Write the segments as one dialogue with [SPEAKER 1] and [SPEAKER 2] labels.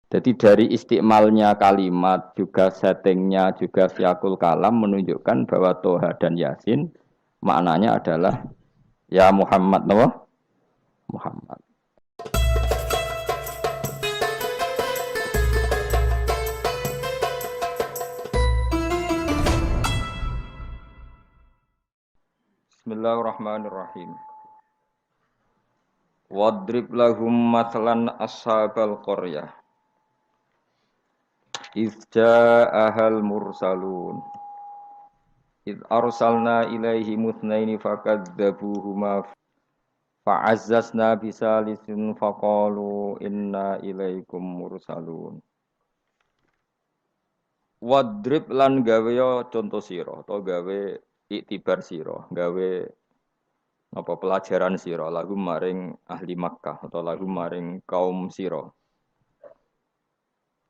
[SPEAKER 1] Jadi dari istimalnya kalimat, juga settingnya, juga siakul kalam menunjukkan bahwa Toha dan Yasin maknanya adalah ya Muhammad, no? Muhammad. Bismillahirrahmanirrahim. Wadrib lahum matlan ashabal qaryah. Iz ja'ahal mursalun. Iz arsalna ilaihi mutnaini fakadzabuhuma fa'azzazna bisalisin faqalu inna ilaikum mursalun. Wadrib lan gawe contoh sira atau gawe iktibar sira, gawe apa pelajaran sira lagu maring ahli Makkah atau lagu maring kaum sira.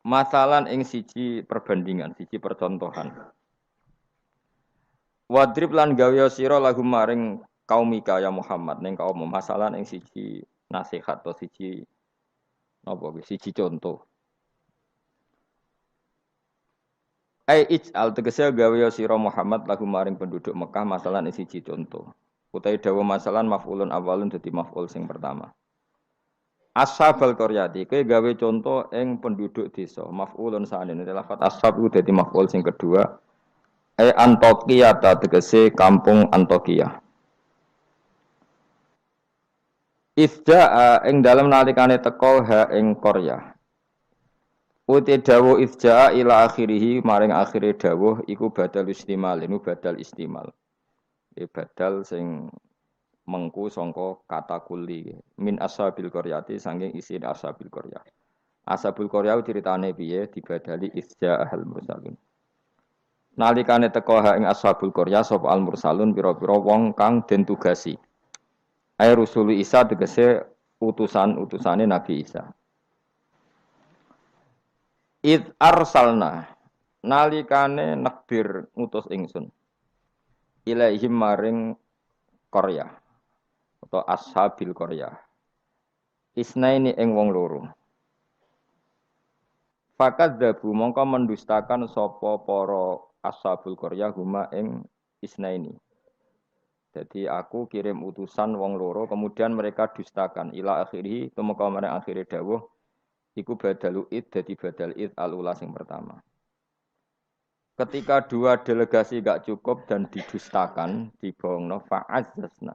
[SPEAKER 1] Masalan ing siji perbandingan, siji percontohan. Wadrib lan gawe sira lagu maring kaumika ya Muhammad ning kaum masalan ing siji nasihat atau siji napa siji contoh. Ai ij'al tegese gawe sira Muhammad lagu maring penduduk Mekah masalan ing siji contoh. Utai dawa masalan maf'ulun awalun dadi maf'ul sing pertama. Ashabal qaryati kowe gawe contoh ing penduduk desa maf'ulun sanene lafat ashab iku dadi maf'ul sing kedua. Antokia ta tegese kampung Antokia. Ifja ing dalem nalikane teka ha ing Korea. Uti dawuh ifja ila akhirih maring akhire dawuh iku badal istimal, ini badal istimal. Badal sing mengku sangka kata kuli min ashabil qaryati saking isi ashabil qaryah. Ashabul qaryah ceritane piye dibadali ifja ahal mursalun. Nalikane teka ha ing ashabul qaryah sapa al mursalun pira-pira wong kang den tugasi. Ai rusulu Isa tegese utusan-utusane Nabi Isa. Id arsalna nalikane nakbir ngutus ingsun. Ilaihim maring Qaryah atau ashabil Qaryah. Isnaini ing wong loro. Fakadzabu mongko mendustakan sapa para ashabul qaryah huma ing isnaini. Jadi aku kirim utusan wong loro kemudian mereka dustakan ila akhiri tumeka marang akhire dawuh iku badalu id dadi badal id al-ula sing pertama. Ketika dua delegasi gak cukup dan didustakan dibohongno fa'azzasna.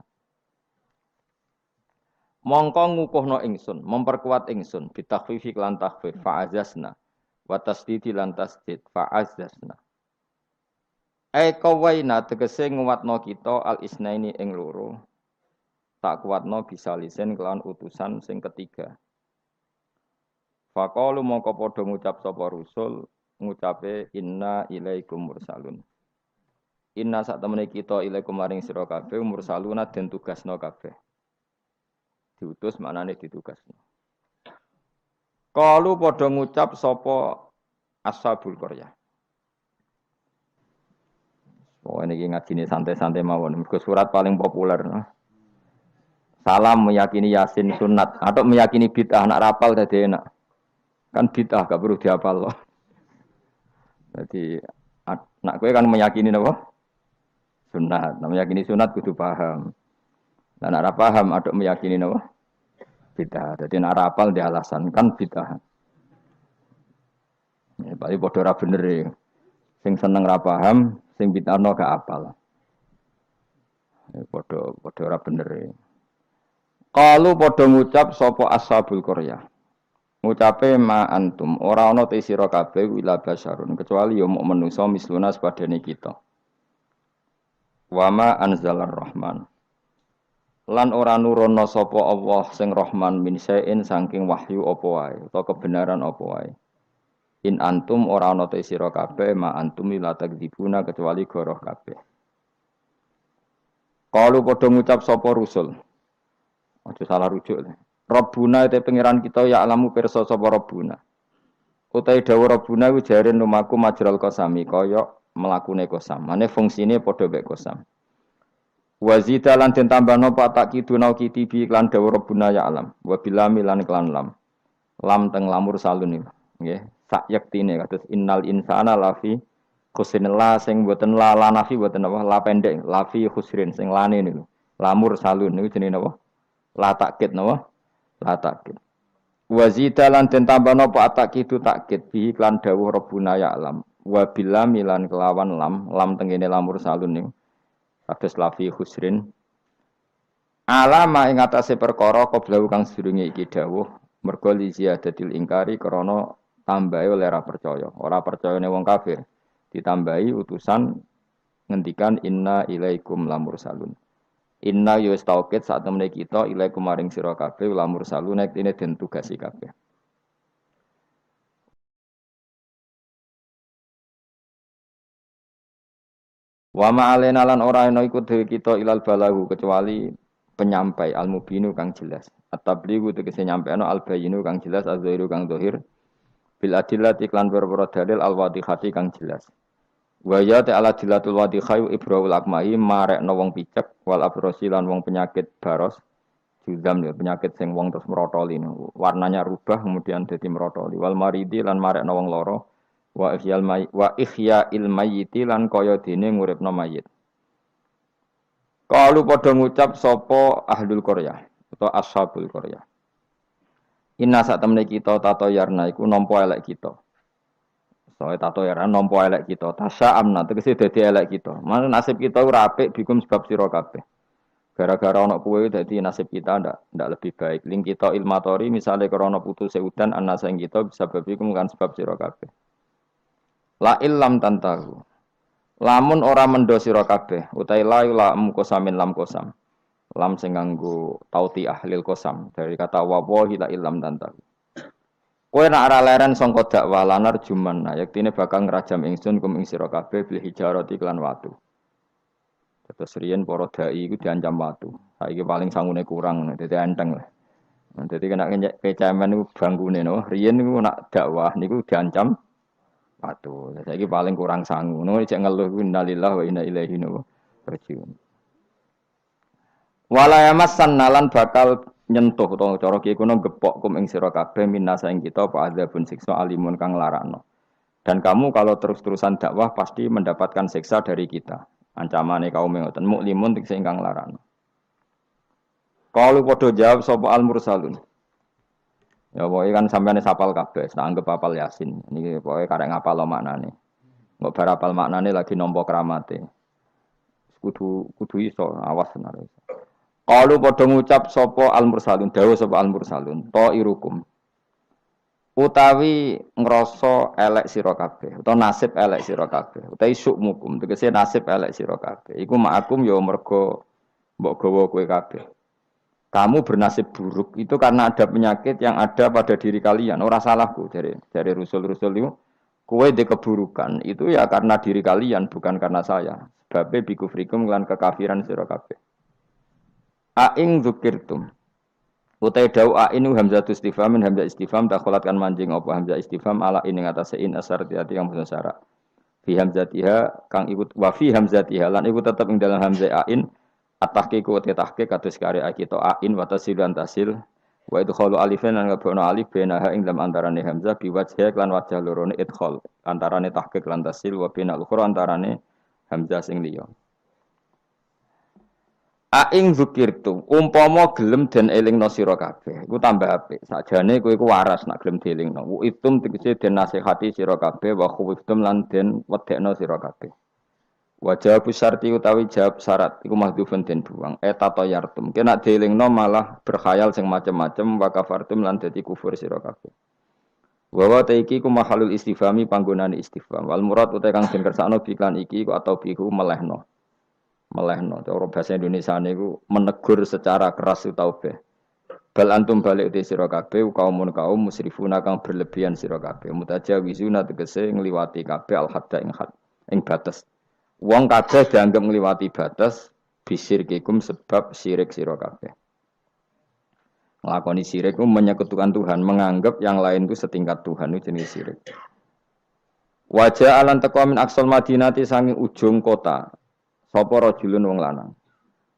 [SPEAKER 1] Mongko ngukuhno ingsun, memperkuat ingsun bitakhfifi lan takhfif fa'azzasna wa tasdidi lan tasdid fa'azzasna. Kawaina tegese nguwatno kita al-isnaini ing loro. Tak kuatno bisa lisen kelawan utusan sing ketiga. Faqalu mongko padha ngucap sapa rusul ngucape inna ilaikum mursalun. Inna sak temene kita ilaikum maring sira kabeh mursaluna den tugasno kabeh. Diutus maknane ditugasno. Qalu padha ngucap sapa ashabul qaryah. Oh ini ngajine santai-santai mawon. Mergo surat paling populer. Salam meyakini Yasin sunat atau meyakini bid'ah anak rapal tadi enak. Kan bid'ah gak perlu dihafal loh. Jadi anak gue kan meyakini apa? Sunat. Nah, meyakini sunat kudu paham. Dan anak paham ada meyakini apa? Bid'ah. Jadi anak rapal di alasan kan bid'ah. Ya, paling bodoh ra bener ya. Sing seneng ra paham, sing bid'ahno gak apal. Ya, bodoh ra bener ya. Kalau padha ngucap sapa ashabul qaryah. Ngucape ma antum ora ana te sira kabeh wila basyarun kecuali ya muk manusa misluna sepadane kita. Wa ma anzalar rahman. Lan ora nurono sapa Allah sing Rahman min sain saking wahyu apa wae utawa kebenaran apa wae. In antum ora ana te sira kabeh ma antum la takdzibuna kecuali goroh kabeh. Kalau padha ngucap sapa rusul. Aja salah rujuk. Rabbuna te pangeran kita ya alamu pirsa sapa Rabbuna. Utai dawuh Rabbuna ku jare lumaku majral qasami kaya mlakune qasam. Mane fungsine padha mek qasam. Wazida lan den tambahno patak kiduna kitibi lan dawuh Rabbuna ya alam. Wa bilami lan klan lam. Lam teng lamur salun iki. nggih sak yektine kados innal insana lafi khusrin la sing boten la nafi boten apa la pendek lafi khusrin sing lane niku lamur salun niku jenenge napa la takkid napa la takkid wa zidalan den tambah napa atakidu takkid bi iklan dawuh rabbuna ya alam wa bilam milan kelawan lam tengene lamur salun niku kados lafi khusrin alama ing atase perkara qablahu kang sedurunge iki dawuh mergo li ziyadatil ingkari krana tambahe oleh ora percayane wong kafir ditambahi utusan ngendikan inna ilaikum lamursalun inna yus taukid saat temene kita ilaikum maring sira kabeh lamursalun nek dene den tugasi kabeh wa ma'alena lan ora ana iku dhewe kita ilal balahu kecuali penyampai al-mubinu kang jelas at-tablighu tegese nyampeano al-bayyinu kang jelas az-zahiru kang zahir bil adillati iklan berboro dalil al-wadihati kang jelas wa ya ta'ala dilatul wadihai ibrahul akmahi marekno wong picek wal abrosi lan wong penyakit baros juzam ya penyakit sing wong terus merotoli warnanya rubah kemudian dadi merotoli wal maridi lan marekno wong loro wa ihya'il mayyiti lan kaya dene nguripno mayit. Kalau padha ngucap sapa ahlul qaryah atau ashabul qaryah. Inna sak temene kita tato yarna iku nampa elek kita. Soale tato yarna nampa elek kita. Tasya amna tegese dadi elek kita. Mana nasib kita ora apik bikum sebab sira kabeh. Gara-gara ana kowe dadi nasib kita ndak lebih baik. Ling kita ilmatori misale krana putuse udan ana sing kita bisa bikum kan sebab sira kabeh. La illam tantahu. Lamun ora mendo sira kabeh utahe la mukosamin lam kosam. Lam sing nganggo tauti ahlil kosam dari kata wallahi la illam tantahu. Kowe nek ora leren sangka dakwah lanar juman yaktine bakal ngrajam ingsun kum ing sira kabeh bil hijarati lan watu. Terus riyen para dai iku diancam watu. Saiki paling sangune kurang dadi enteng lah. Dadi kena kecaman niku bangkune no. Riyen niku nak dakwah niku diancam watu. Saiki paling kurang sangu. Ngono cek ngeluh innalillahi wa inna ilaihi raji'un. Wala yamassan nalan bakal nyentuh utawa cara ki kono gepok kum ing sira kabeh minasa ing kita apa azabun siksa alimun kang larakno. Dan kamu kalau terus-terusan dakwah pasti mendapatkan siksa dari kita. Ancamane kaum ngoten muklimun sing kang larakno. Kalau padha jawab sapa al mursalun. Ya pokoke kan sampeyan sapal kabeh, tak anggap apal Yasin. Niki pokoke karek ngapal maknane. Engko bar apal maknane lagi nampa kramate. Kudu iso awas tenan. Qalu padha ngucap sapa al-mursalun, dawuh sapa al-mursalun, ta'irukum. Utawi ngrasa elek sira kabeh, utawa nasib elek sira kabeh, utawi sukmukum, tegese nasib elek sira kabeh. Iku ma'akum ya mergo mbok gawa kowe kabeh. Kamu bernasib buruk itu karena ada penyakit yang ada pada diri kalian. Ora salahku dari rusul-rusul itu. Kowe de keburukan itu ya karena diri kalian bukan karena saya. Sebab bikufrikum lan kekafiran sira kabeh. Aing dzukirtum. Utai dau ainu hamzatu istifham min hamzah istifham takholat kan manjing apa hamzah istifham ala ing atase in asar tiati kang boten syarat. Fi hamzatiha kang ikut wa fi hamzatiha lan iku tetep ing dalam hamzah ain at-tahqiqu wa tahqiq kados kare kita ain wa tasil lan tasil wa idkhalu alifan lan ngebono alif benaha ing dalam antarane hamzah biwajh lan wajah lorone idkhal antarane tahqiq lan tasil wa binal ukhra antarane hamzah sing liya. Aing zukirtu, umpama gelem den elingno sira kabeh, iku tambah apik. Sakjane kowe iku waras nak gelem dielingno. Wa itum tegese den nasihati sira kabeh wa khuftum lan den wedekno sira kabeh. Wa jawab syarti utawi jawab syarat iku mahdhufun den buang. Tato yartum. Kena dielingno malah berkhayal sing macem-macem wa kafartum lan dadi kufur sira kabeh. Wa wa taiki ku mahalul istifhami panggonane istifham. Wal murad utawi kang den kersakno biklan iki atau bihu melehno. Cara bahasa Indonesia niku menegur secara keras utawa be. Bal antum balik te sira kabeh kaum musrifuna kang berlebihan sira kabeh. Mutajawizuna tegese ngliwati kabeh al hadda ing batas. Wong kabeh dianggap ngliwati batas bisirkikum sebab syirik sira kabeh. Nglakoni syirik ku menyekutukan Tuhan, menganggap yang lain itu setingkat Tuhan itu jenis syirik. Wajah alan teko min aqsal madinati sanging ujung kota. Sapa rajulun wong lanang.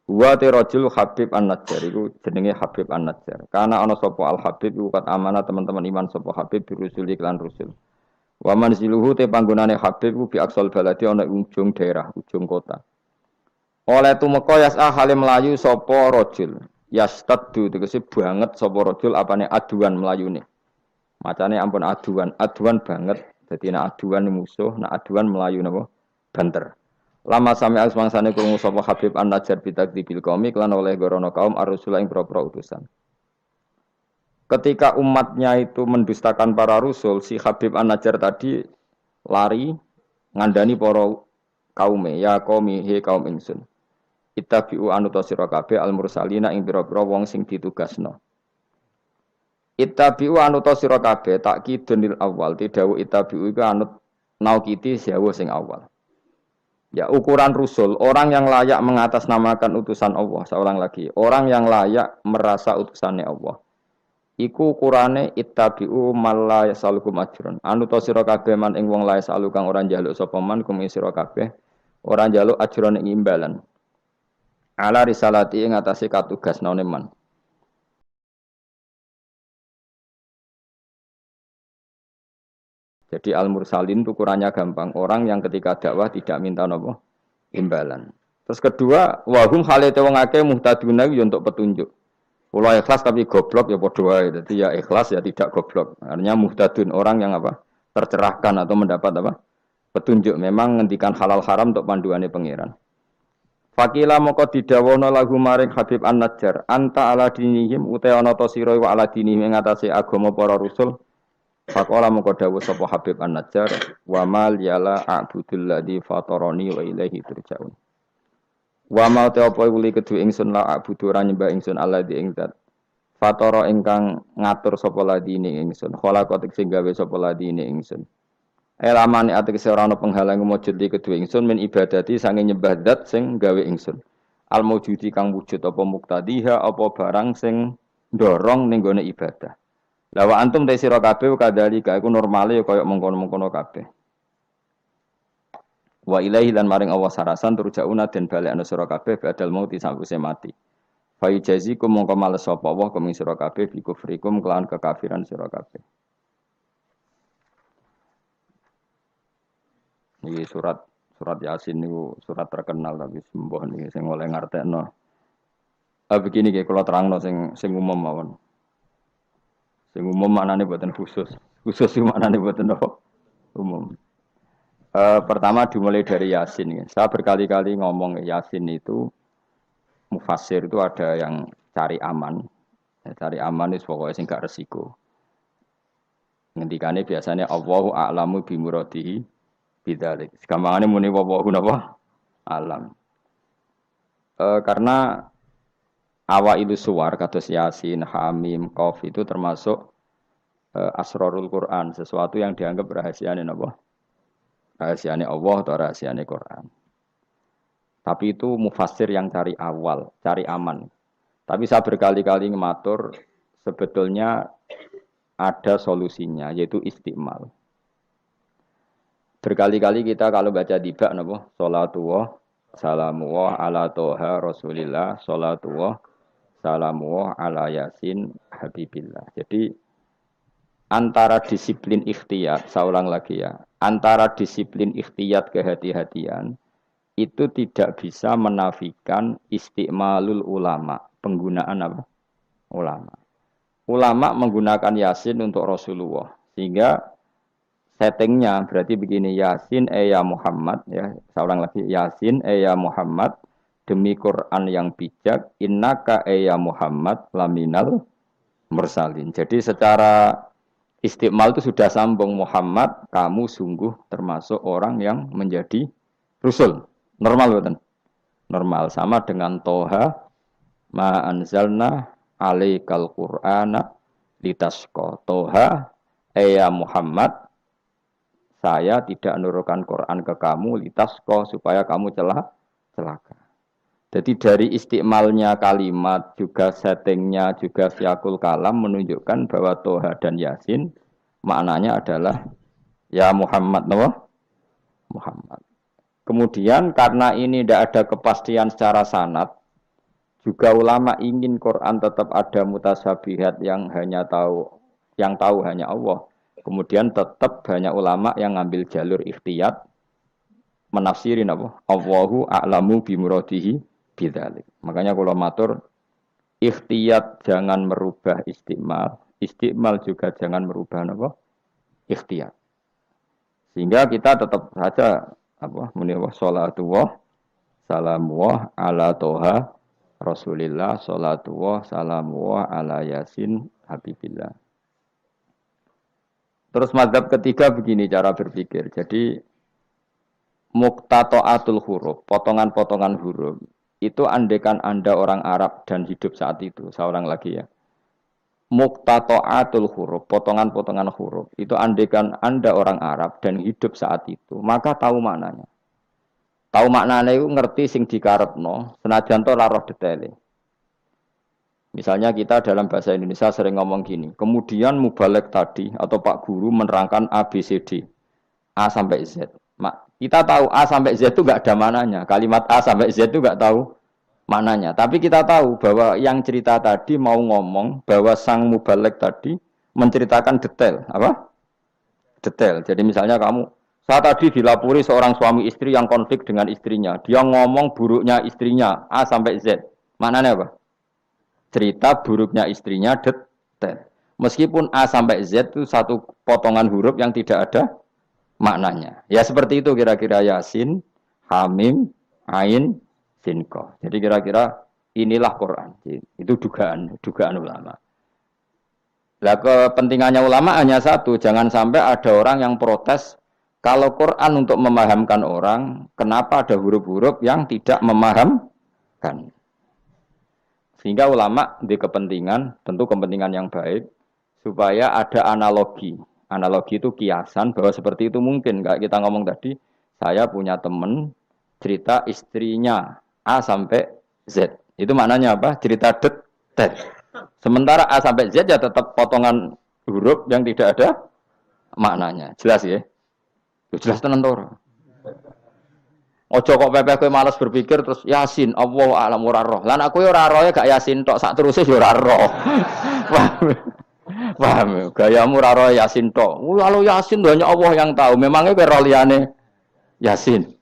[SPEAKER 1] Wa tirajul Habib An-Najjar iku jenenge Habib An-Najjar. Karena ana sapa Al Habib iku kat amanah teman-teman iman sapa Habib birusul iklan rusul. Wa manziluhu te panggonane Habib ku bi aksal baladi ana ujung daerah, ujung kota. Oleh tumeka yas'a halim melayu sapa rajul. Yastaddu tegese banget sapa rajul apane aduan melayune. Macane ampun aduan banget. Dadi nek aduan musuh, nek aduan melayu napa? Banter. Lama sami asmangsane krungu sapa Habib An-Najjar bitakdibil qaumi lan oleh gorono kaum ar-rusul ing propro utusan. Ketika umatnya itu mendustakan para rasul, si Habib An-Najjar tadi lari ngandani para kaume, ya qaumi he kaum ingsun. Ittabi'u anuta sira kabeh al-mursalina ing pira-pira wong sing ditugasno. Ittabi'u anuta sira kabeh takkidunil awal, tidhawu ittabi'u iku anut naukiti sewu sing awal. Ya ukuran rusul, orang yang layak mengatasnamakan utusan Allah, seorang lagi, orang yang layak merasa utusannya Allah. Iku ukurane ittabi'u malla yasalukum ajrun. Anu to sira kabeh man ing wong lae salu kang ora njaluk sapa man kum sira kabeh, ora njaluk ajrun ing imbalan. Ala risalati ing atase katugasnane man. Jadi al-mursalin itu ukurannya gampang. Orang yang ketika dakwah tidak minta nopo imbalan. Terus kedua, wahum halate wong akeh muhtaduna yo untuk petunjuk. Kalau ikhlas tapi goblok ya padha wae. Dadi ya ikhlas ya tidak goblok. Artinya muhtadun orang yang apa? Tercerahkan atau mendapat apa? Petunjuk. Memang ngendikan halal haram untuk panduane pangeran. Fakila moko didawono lagu maring Habib An-Najjar, anta ala dinihim uta ana ta sira wa ala dinihim ing atase agama para rasul. Faqala moko dawuh sapa Habib An-Najjar, wa mal yala a'budul ladzi fatarani wa ilaihi turja'un. Wa ma ta apa wuli kedue ingsun la a'budu ra nyembah ingsun Allah di ing zat. Fatara ingkang ngatur sapa ladine ingsun, khalaqat sing gawe sapa ladine ingsun. Elamane ategese ora ana penghalang mujud di kedue ingsun min ibadati sange nyembah zat sing gawe ingsun. Al mujudi kang wujud apa muktadiha apa barang sing ndorong ning gone ibadah. Lawa antum te sira kabeh kadhalika iku normale kaya mengkono-mengkono kabeh. Wa ilaihi lan maring Allah sarasan turjauna den balekna sira kabeh badal mauti sakwise mati. Fa yujazikum mongko males sapa Allah kum sira kabeh bi kufrikum kelawan kekafiran sira kabeh. Iki surat Yasin niku surat terkenal tapi sembuh niki sing oleh ngartekno. Begini nggih kula terangno sing umum mawon. Sing umum maknane boten khusus. Khusus sing maknane boten apa? Umum. Pertama dimulai dari Yasin. Saya berkali-kali ngomong Yasin itu mufassir itu ada yang cari aman. Ya, cari aman itu pokoknya sing gak resiko. Ngendikane biasanya Allahu a'lamu bi muradihi bidzalik. Gampangane muni wallahu napa? Alam. Karena awailu suwar kados Yasin, Hamim, Qaf itu termasuk asrarul Quran, sesuatu yang dianggap rahasiane napa? Rahasiane Allah atau rahasiane Quran. Tapi itu mufassir yang cari awal, cari aman. Tapi saya berkali-kali ngematur sebetulnya ada solusinya yaitu istiqmal. Berkali-kali kita kalau baca tiba napa? Salatullah salamullah ala toha rasulillah salatullah salamullah ala yasin habibillah. Jadi antara disiplin ikhtiyat, saya ulang lagi ya, antara disiplin ikhtiyat kehati-hatian itu tidak bisa menafikan istiqmalul ulama, penggunaan apa? Ulama. Ulama menggunakan yasin untuk Rasulullah, sehingga settingnya berarti begini, Yasin ya Muhammad, ya, saya ulang lagi, Yasin ya Muhammad, demi Quran yang bijak, innaka ya Muhammad laminal mursalin. Jadi secara istiqmal itu sudah sambung, Muhammad, kamu sungguh termasuk orang yang menjadi Rasul. Normal betul? Normal, sama dengan Toha, ma anzalna alaikal Qur'ana litasqa. Toha, ya Muhammad, saya tidak menurunkan Quran ke kamu litasqa supaya kamu celaka. Jadi dari istiqmalnya kalimat, juga settingnya, juga siakul kalam menunjukkan bahwa Toha dan Yasin maknanya adalah ya Muhammad, Muhammad. Kemudian karena ini tidak ada kepastian secara sanad, juga ulama ingin Quran tetap ada mutasyabihat yang tahu hanya Allah. Kemudian tetap banyak ulama yang ngambil jalur ikhtiyat menafsirin apa? Allahu a'lamu bimuradihi bidzalik. Makanya kalau matur ikhtiyat jangan merubah istiqmal, istiqmal juga jangan merubah apa? Ikhtiyat. Sehingga kita tetap saja apa? Muni sholatullah salamullah ala toha Rasulillah sholatullah salamullah ala yasin habibillah. Terus mazhab ketiga begini cara berpikir. Jadi muqtata'atul huruf, potongan-potongan huruf. Itu andekan Anda orang Arab dan hidup saat itu, seorang lagi ya. Muqtata'atul huruf, potongan-potongan huruf. Itu andekan Anda orang Arab dan hidup saat itu, maka tahu maknanya. Tahu maknanya itu ngerti sing dikarepno, senajan to ora roh detaile. Misalnya kita dalam bahasa Indonesia sering ngomong gini, kemudian mubalek tadi atau Pak Guru menerangkan A, B, C, D. A sampai Z. Kita tahu A sampai Z itu enggak ada mananya. Kalimat A sampai Z itu enggak tahu maknanya. Tapi kita tahu bahwa yang cerita tadi mau ngomong bahwa sang mubalek tadi menceritakan detail. Apa? Detail. Jadi misalnya kamu, saya tadi dilapori seorang suami istri yang konflik dengan istrinya. Dia ngomong buruknya istrinya A sampai Z. Maknanya apa? Cerita buruknya istrinya detail. Meskipun A sampai Z itu satu potongan huruf yang tidak ada maknanya. Ya seperti itu kira-kira Yasin, Hamim, Ain, Sin, Qaf. Jadi kira-kira inilah Quran. Itu dugaan ulama. Lah kepentingannya ulama hanya satu, jangan sampai ada orang yang protes kalau Quran untuk memahamkan orang, kenapa ada huruf-huruf yang tidak memahamkan? Sehingga ulama di kepentingan, tentu kepentingan yang baik, supaya ada analogi. Analogi itu kiasan bahwa seperti itu mungkin. Kayak kita ngomong tadi, saya punya teman cerita istrinya A sampai Z. Itu maknanya apa? Cerita detail. Sementara A sampai Z ya tetap potongan huruf yang tidak ada maknanya. Jelas ya? Jelas tenan to. Ojo kok pepeh kowe malas berpikir terus Yasin, Allahu a'lam ora roh. Lan aku yo ora roh gak Yasin tok, sak teruse yo ora roh. Paham? Gayamu ora roh Yasin tok. Kalau Yasin hanya Allah yang tahu. Memangnya kowe roh liyane Yasin.